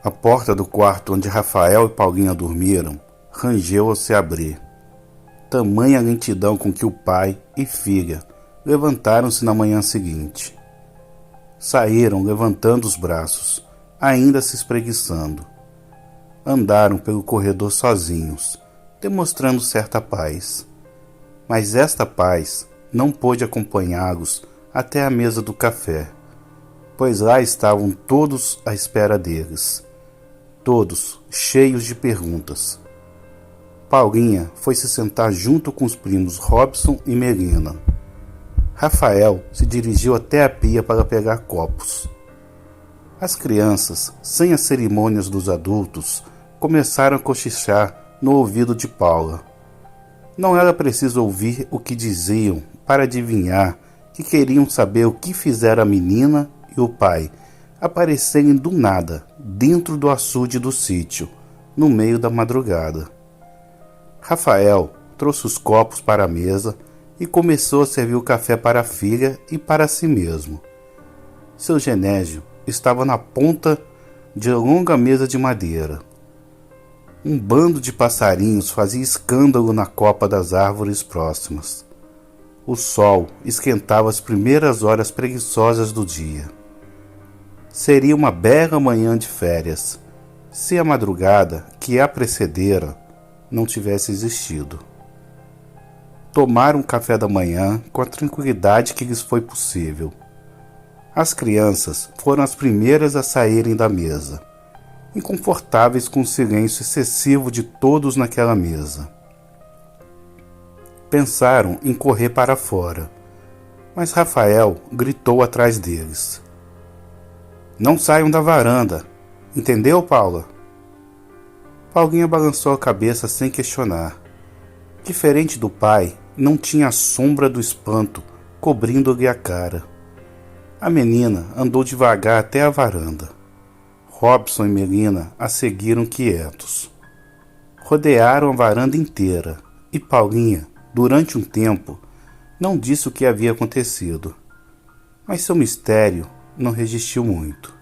A porta do quarto onde Rafael e Paulinha dormiram rangeu ao se abrir. Tamanha lentidão com que o pai e filha levantaram-se na manhã seguinte. Saíram levantando os braços, ainda se espreguiçando. Andaram pelo corredor sozinhos, demonstrando certa paz. Mas esta paz não pôde acompanhá-los até a mesa do café, pois lá estavam todos à espera deles, todos cheios de perguntas. Paulinha foi se sentar junto com os primos Robson e Melina. Rafael se dirigiu até a pia para pegar copos. As crianças, sem as cerimônias dos adultos, começaram a cochichar no ouvido de Paula. Não era preciso ouvir o que diziam para adivinhar que queriam saber o que fizera a menina e o pai aparecerem do nada dentro do açude do sítio, no meio da madrugada. Rafael trouxe os copos para a mesa e começou a servir o café para a filha e para si mesmo. Seu Genésio estava na ponta de longa mesa de madeira. Um bando de passarinhos fazia escândalo na copa das árvores próximas. O sol esquentava as primeiras horas preguiçosas do dia. Seria uma bela manhã de férias, se a madrugada que a precedera não tivesse existido. Tomaram café da manhã com a tranquilidade que lhes foi possível. As crianças foram as primeiras a saírem da mesa, inconfortáveis com o silêncio excessivo de todos naquela mesa. Pensaram em correr para fora, mas Rafael gritou atrás deles. Não saiam da varanda, entendeu, Paula? Paulinha balançou a cabeça sem questionar. Diferente do pai, não tinha a sombra do espanto cobrindo-lhe a cara. A menina andou devagar até a varanda. Robson e Melina a seguiram quietos. Rodearam a varanda inteira e Paulinha, durante um tempo, não disse o que havia acontecido. Mas seu mistério não resistiu muito.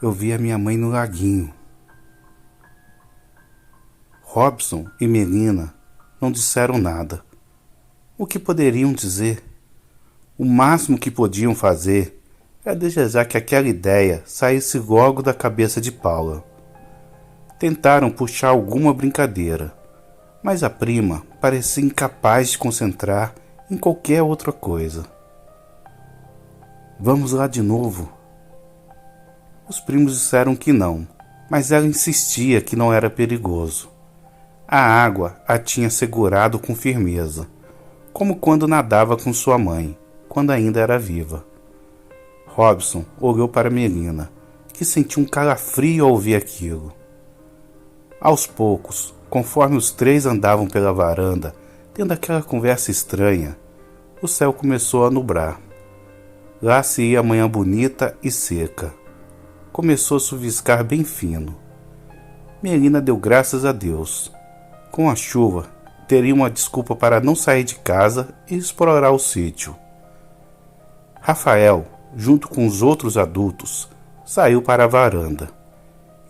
Eu vi a minha mãe no laguinho. Robson e Melina não disseram nada. O que poderiam dizer? O máximo que podiam fazer era desejar que aquela ideia saísse logo da cabeça de Paula. Tentaram puxar alguma brincadeira, mas a prima parecia incapaz de concentrar em qualquer outra coisa. Vamos lá de novo? Os primos disseram que não, mas ela insistia que não era perigoso. A água a tinha segurado com firmeza, como quando nadava com sua mãe, quando ainda era viva. Robson olhou para Melina, que sentiu um calafrio ao ouvir aquilo. Aos poucos, conforme os três andavam pela varanda, tendo aquela conversa estranha, o céu começou a nublar. Lá se ia a manhã bonita e seca. Começou a chuviscar bem fino. Melina deu graças a Deus. Com a chuva, teria uma desculpa para não sair de casa e explorar o sítio. Rafael, junto com os outros adultos, saiu para a varanda.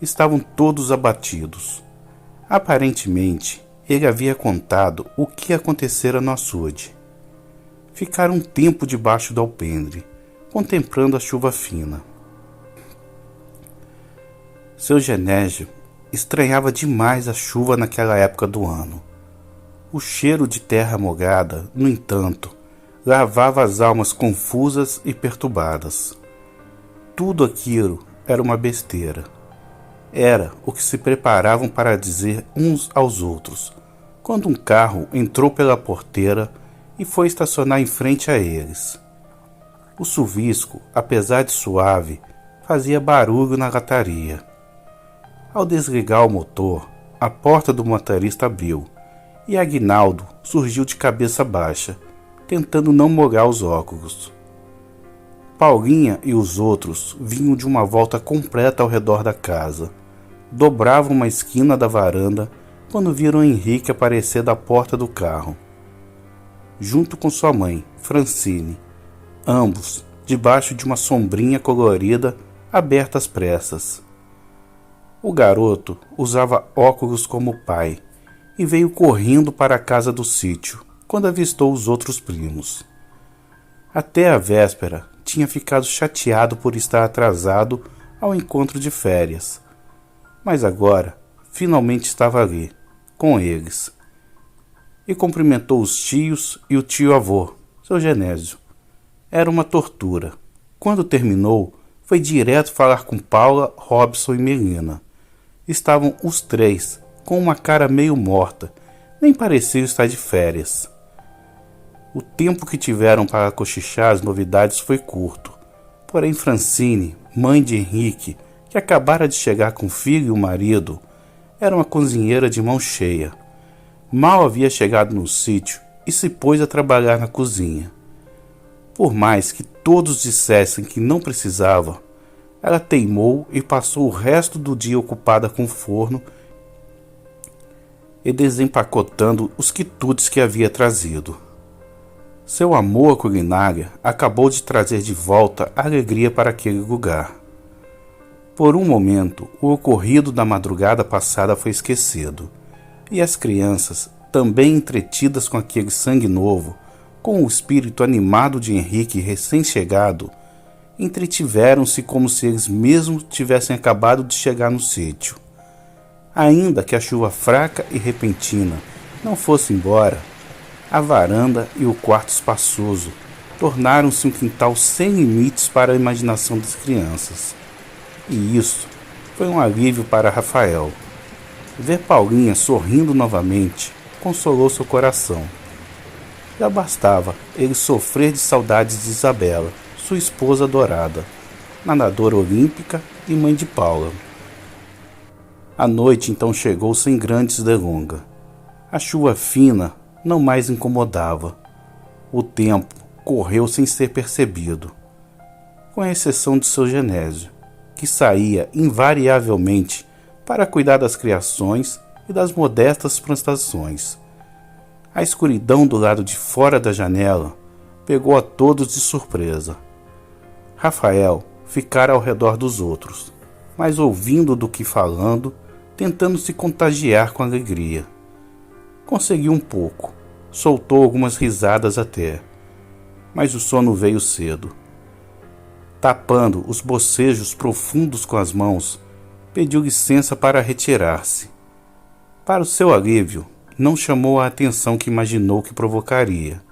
Estavam todos abatidos. Aparentemente, ele havia contado o que acontecera no açude. Ficaram um tempo debaixo do alpendre, contemplando a chuva fina. Seu Genésio estranhava demais a chuva naquela época do ano. O cheiro de terra molhada, no entanto, lavava as almas confusas e perturbadas. Tudo aquilo era uma besteira. Era o que se preparavam para dizer uns aos outros, quando um carro entrou pela porteira e foi estacionar em frente a eles. O chuvisco, apesar de suave, fazia barulho na lataria. Ao desligar o motor, a porta do motorista abriu e Aguinaldo surgiu de cabeça baixa, tentando não molhar os óculos. Paulinha e os outros vinham de uma volta completa ao redor da casa. Dobravam uma esquina da varanda quando viram Henrique aparecer da porta do carro, junto com sua mãe, Francine, ambos debaixo de uma sombrinha colorida aberta às pressas. O garoto usava óculos como o pai e veio correndo para a casa do sítio quando avistou os outros primos. Até a véspera tinha ficado chateado por estar atrasado ao encontro de férias, mas agora finalmente estava ali, com eles, e cumprimentou os tios e o tio-avô, seu Genésio. Era uma tortura. Quando terminou, foi direto falar com Paula, Robson e Melina. Estavam os três, com uma cara meio morta, nem pareciam estar de férias. O tempo que tiveram para cochichar as novidades foi curto, porém Francine, mãe de Henrique, que acabara de chegar com o filho e o marido, era uma cozinheira de mão cheia. Mal havia chegado no sítio e se pôs a trabalhar na cozinha. Por mais que todos dissessem que não precisava, ela teimou e passou o resto do dia ocupada com o forno e desempacotando os quitutes que havia trazido. Seu amor à culinária acabou de trazer de volta alegria para aquele lugar. Por um momento, o ocorrido da madrugada passada foi esquecido, e as crianças, também entretidas com aquele sangue novo, com o espírito animado de Henrique recém-chegado, entretiveram-se como se eles mesmos tivessem acabado de chegar no sítio. Ainda que a chuva fraca e repentina não fosse embora, a varanda e o quarto espaçoso tornaram-se um quintal sem limites para a imaginação das crianças. E isso foi um alívio para Rafael. Ver Paulinha sorrindo novamente consolou seu coração. Já bastava ele sofrer de saudades de Isabela, sua esposa adorada, nadadora olímpica e mãe de Paula. A noite então chegou sem grandes delongas. A chuva fina não mais incomodava. O tempo correu sem ser percebido, com exceção de seu Genésio, que saía invariavelmente para cuidar das criações e das modestas plantações. A escuridão do lado de fora da janela pegou a todos de surpresa. Rafael ficara ao redor dos outros, mas ouvindo do que falando, tentando se contagiar com alegria. Conseguiu um pouco, soltou algumas risadas até, mas o sono veio cedo. Tapando os bocejos profundos com as mãos, pediu licença para retirar-se. Para o seu alívio, não chamou a atenção que imaginou que provocaria.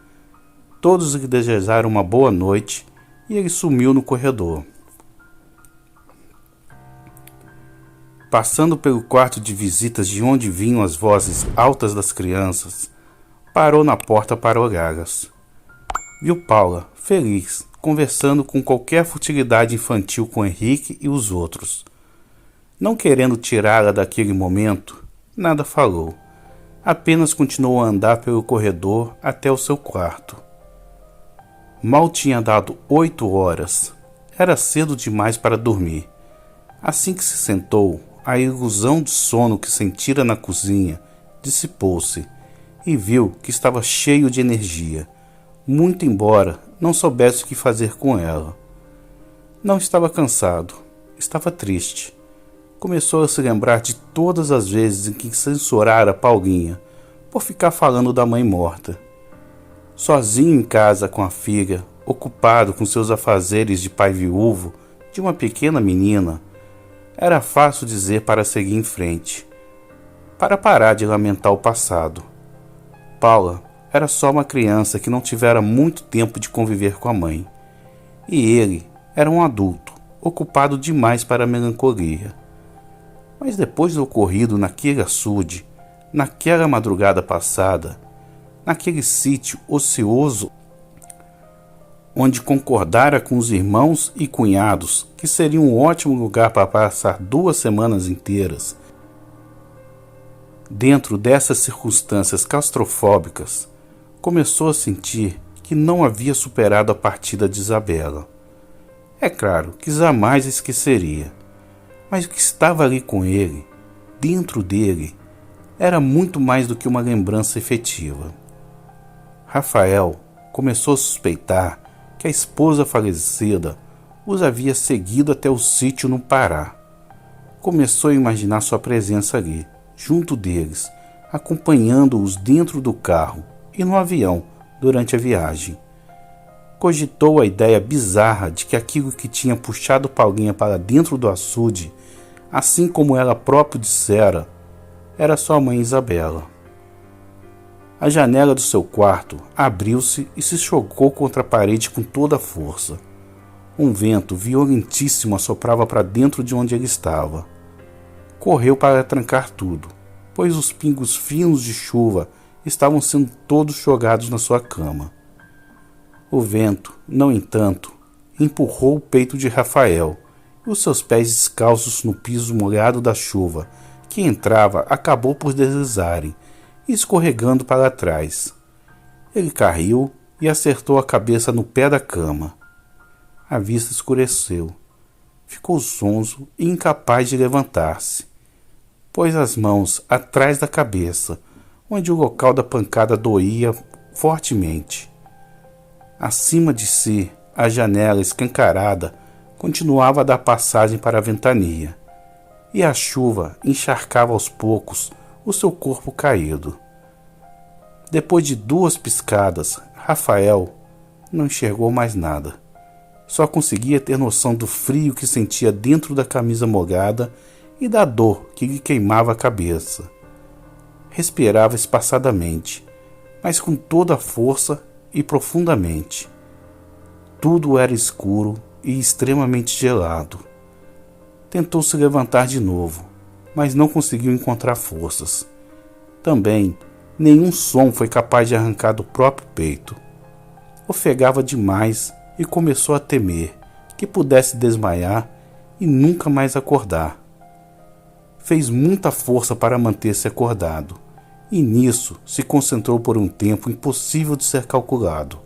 Todos lhe desejaram uma boa noite e ele sumiu no corredor. Passando pelo quarto de visitas de onde vinham as vozes altas das crianças, parou na porta para olhá-las. Viu Paula, feliz, conversando com qualquer futilidade infantil com Henrique e os outros. Não querendo tirá-la daquele momento, nada falou. Apenas continuou a andar pelo corredor até o seu quarto. Mal tinha dado 8 horas. Era cedo demais para dormir. Assim que se sentou, a ilusão de sono que sentira na cozinha dissipou-se e viu que estava cheio de energia, muito embora não soubesse o que fazer com ela. Não estava cansado, estava triste. Começou a se lembrar de todas as vezes em que censurara Paulinha por ficar falando da mãe morta. Sozinho em casa com a filha, ocupado com seus afazeres de pai viúvo de uma pequena menina, era fácil dizer para seguir em frente, para parar de lamentar o passado. Paula era só uma criança que não tivera muito tempo de conviver com a mãe, e ele era um adulto, ocupado demais para a melancolia. Mas depois do ocorrido naquele açude, naquela madrugada passada, naquele sítio ocioso, onde concordara com os irmãos e cunhados que seria um ótimo lugar para passar 2 semanas inteiras, dentro dessas circunstâncias claustrofóbicas, começou a sentir que não havia superado a partida de Isabela. É claro que jamais esqueceria, mas o que estava ali com ele, dentro dele, era muito mais do que uma lembrança efetiva. Rafael começou a suspeitar que a esposa falecida os havia seguido até o sítio no Pará. Começou a imaginar sua presença ali, junto deles, acompanhando-os dentro do carro e no avião durante a viagem. Cogitou a ideia bizarra de que aquilo que tinha puxado Paulinha para dentro do açude, assim como ela própria dissera, era sua mãe Isabela. A janela do seu quarto abriu-se e se chocou contra a parede com toda a força. Um vento violentíssimo assoprava para dentro de onde ele estava. Correu para trancar tudo, pois os pingos finos de chuva estavam sendo todos jogados na sua cama. O vento, no entanto, empurrou o peito de Rafael, e os seus pés descalços no piso molhado da chuva que entrava acabou por deslizarem, escorregando para trás. Ele caiu e acertou a cabeça no pé da cama. A vista escureceu. Ficou zonzo e incapaz de levantar-se. Pôs as mãos atrás da cabeça, onde o local da pancada doía fortemente. Acima de si, a janela escancarada continuava a dar passagem para a ventania, e a chuva encharcava aos poucos o seu corpo caído. Depois de 2 piscadas, Rafael não enxergou mais nada. Só conseguia ter noção do frio que sentia dentro da camisa molhada e da dor que lhe queimava a cabeça. Respirava espaçadamente, mas com toda a força e profundamente. Tudo era escuro e extremamente gelado. Tentou se levantar de novo, mas não conseguiu encontrar forças. Também, nenhum som foi capaz de arrancar do próprio peito. Ofegava demais e começou a temer que pudesse desmaiar e nunca mais acordar. Fez muita força para manter-se acordado, e nisso se concentrou por um tempo impossível de ser calculado.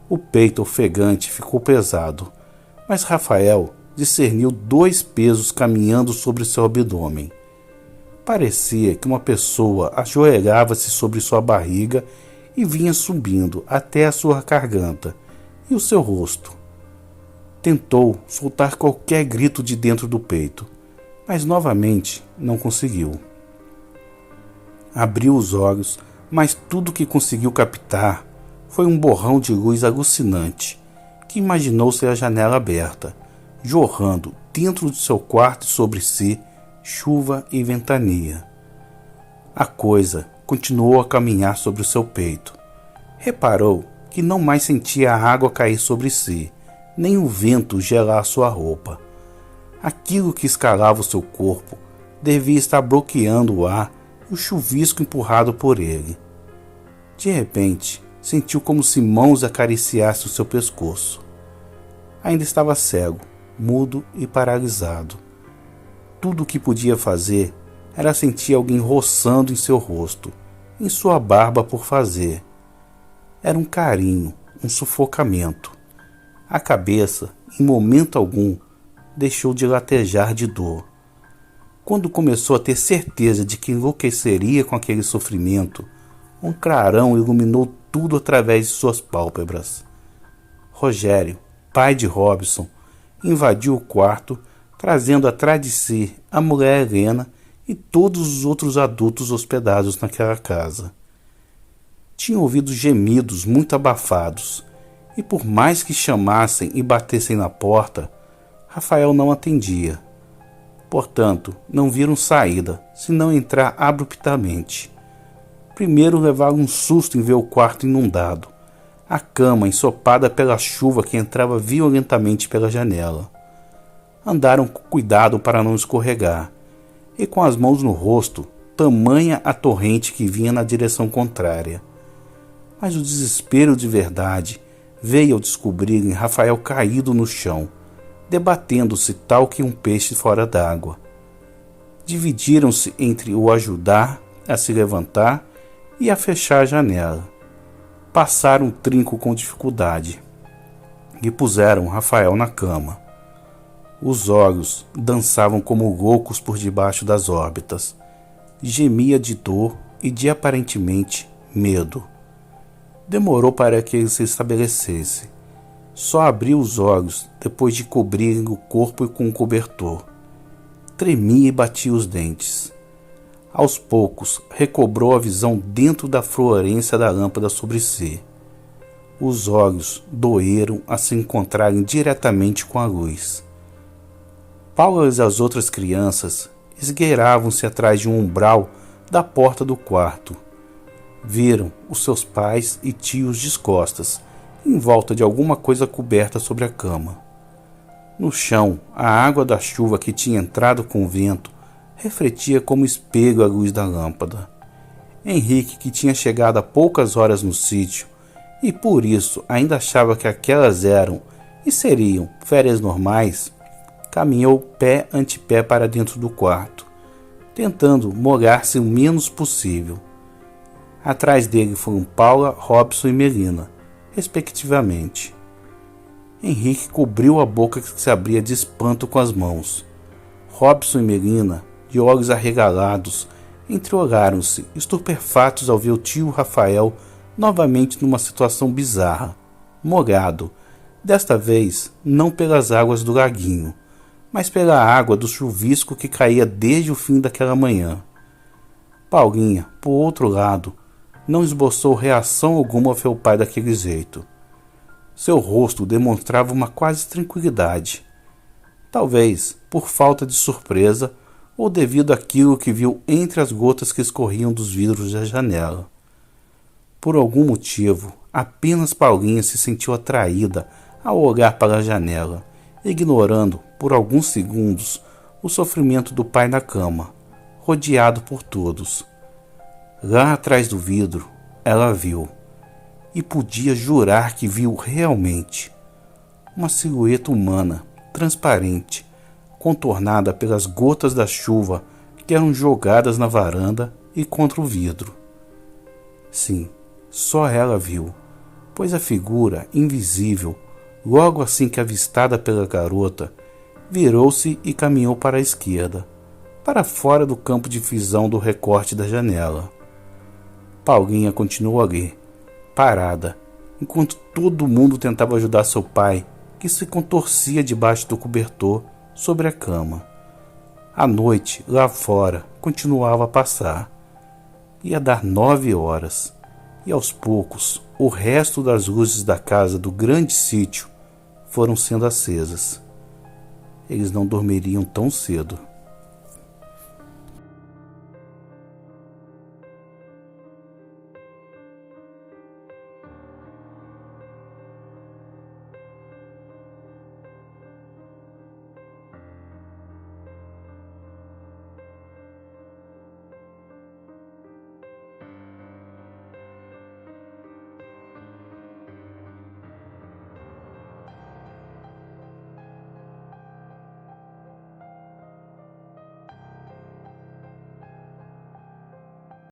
O peito ofegante ficou pesado, mas Rafael discerniu 2 pesos caminhando sobre seu abdômen. Parecia que uma pessoa ajoelhava-se sobre sua barriga e vinha subindo até a sua garganta e o seu rosto. Tentou soltar qualquer grito de dentro do peito, mas novamente não conseguiu. Abriu os olhos, mas tudo que conseguiu captar foi um borrão de luz alucinante, que imaginou ser a janela aberta, jorrando dentro de seu quarto e sobre si chuva e ventania. A coisa continuou a caminhar sobre o seu peito. Reparou que não mais sentia a água cair sobre si, nem o vento gelar sua roupa. Aquilo que escalava o seu corpo devia estar bloqueando o ar e o chuvisco empurrado por ele. De repente, sentiu como se mãos acariciassem o seu pescoço. Ainda estava cego, mudo e paralisado. Tudo o que podia fazer era sentir alguém roçando em seu rosto, em sua barba por fazer. Era um carinho, um sufocamento. A cabeça, em momento algum, deixou de latejar de dor. Quando começou a ter certeza de que enlouqueceria com aquele sofrimento, um clarão iluminou tudo através de suas pálpebras. Rogério, pai de Robson, invadiu o quarto, trazendo atrás de si a mulher Helena e todos os outros adultos hospedados naquela casa. Tinha ouvido gemidos muito abafados, e por mais que chamassem e batessem na porta, Rafael não atendia. Portanto, não viram saída, senão entrar abruptamente. Primeiro levaram um susto em ver o quarto inundado, a cama ensopada pela chuva que entrava violentamente pela janela. Andaram com cuidado para não escorregar, e com as mãos no rosto, tamanha a torrente que vinha na direção contrária. Mas o desespero de verdade veio ao descobrirem Rafael caído no chão, debatendo-se tal que um peixe fora d'água. Dividiram-se entre o ajudar a se levantar e a fechar a janela. Passaram o trinco com dificuldade e puseram Rafael na cama. Os olhos dançavam como loucos por debaixo das órbitas. Gemia de dor e de aparentemente medo. Demorou para que ele se estabelecesse. Só abriu os olhos depois de cobrirem o corpo com um cobertor. Tremia e batia os dentes. Aos poucos, recobrou a visão dentro da fluorescência da lâmpada sobre si. Os olhos doeram a se encontrarem diretamente com a luz. Paula e as outras crianças esgueiravam-se atrás de um umbral da porta do quarto. Viram os seus pais e tios descostas, em volta de alguma coisa coberta sobre a cama. No chão, a água da chuva que tinha entrado com o vento refletia como espelho a luz da lâmpada. Henrique, que tinha chegado há poucas horas no sítio e por isso ainda achava que aquelas eram e seriam férias normais, caminhou pé ante pé para dentro do quarto, tentando molhar-se o menos possível. Atrás dele foram Paula, Robson e Melina, respectivamente. Henrique cobriu a boca que se abria de espanto com as mãos. Robson e Melina, de olhos arregalados, entreolharam-se, estupefatos ao ver o tio Rafael novamente numa situação bizarra, molhado, desta vez não pelas águas do laguinho, mas pela água do chuvisco que caía desde o fim daquela manhã. Paulinha, por outro lado, não esboçou reação alguma ao ver o pai daquele jeito. Seu rosto demonstrava uma quase tranquilidade, talvez por falta de surpresa ou devido àquilo que viu entre as gotas que escorriam dos vidros da janela. Por algum motivo, apenas Paulinha se sentiu atraída ao olhar para a janela, ignorando, por alguns segundos, o sofrimento do pai na cama, rodeado por todos. Lá atrás do vidro, ela viu, e podia jurar que viu realmente, uma silhueta humana, transparente, contornada pelas gotas da chuva que eram jogadas na varanda e contra o vidro. Sim, só ela viu, pois a figura invisível, logo assim que avistada pela garota, virou-se e caminhou para a esquerda, para fora do campo de visão do recorte da janela. Paulinha continuou ali, parada, enquanto todo mundo tentava ajudar seu pai, que se contorcia debaixo do cobertor sobre a cama. A noite, lá fora, continuava a passar. Ia dar 9 horas, e aos poucos, o resto das luzes da casa do grande sítio foram sendo acesas. Eles não dormiriam tão cedo.